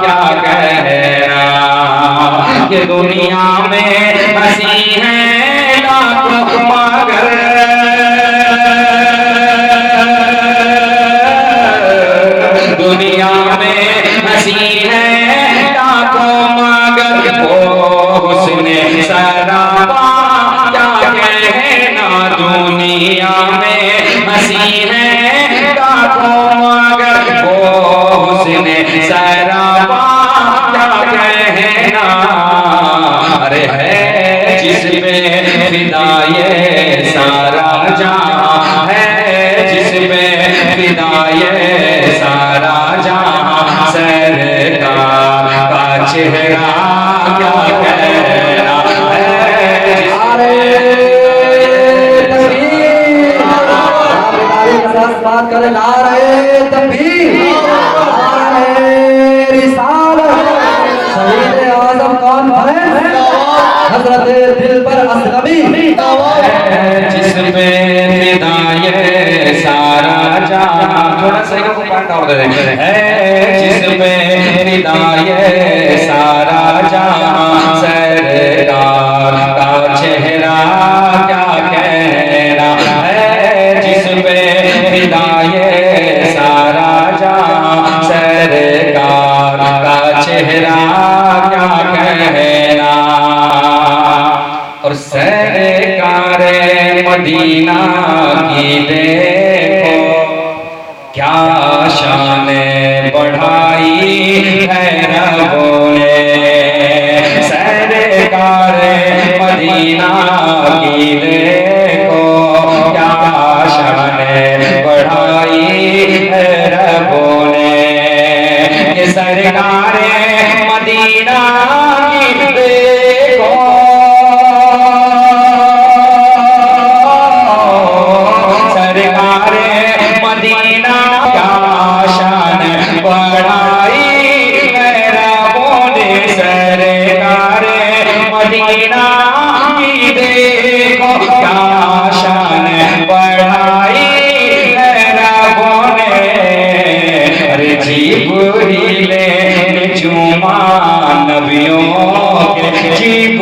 क्या कहना, ये दुनिया में हंसी है लाखों मगर दुनिया में हंसी है लाखों मगर वो हुस्ने सरापा क्या कहना, दुनिया में हंसी है लाखों मगर वो हुस्ने सरापा क्या कहना। अरे है जिसमें फिदा ये सारा जहां, है जिसमें फिदा ये सारा जहां, सरकार का चेहरा क्या कहना है। बात करे नारे तकबीर, नारे रिसालत, शहीद आज़म कॉन्फ्रेंस हज़रत दिलबर असलमी, जिसमें फिदा ये सारा जहां, थोड़ा सा को पॉइंट और दे देंगे, है जिसमें फिदा ये सारा जहां, सरकार का चेहरा क्या कहना है। जिसमें फिदा ये सारा जहां, सरकार का चेहरा क्या कहना। और सरकारे मदीना की देखो क्या शान बढ़ाई है रबों ने, सरकारे मदीना की देखो क्या शान बढ़ाई है रबों ने। ये सरकारे मदीना की देखो सरकारे मदीना क्या शान बढ़ाई है रबों ने, सरकारे मदीना की देखो क्या शान बढ़ाई है रबों ने। अरे जिब्रील ने चूमा नबियों के, जिब्रील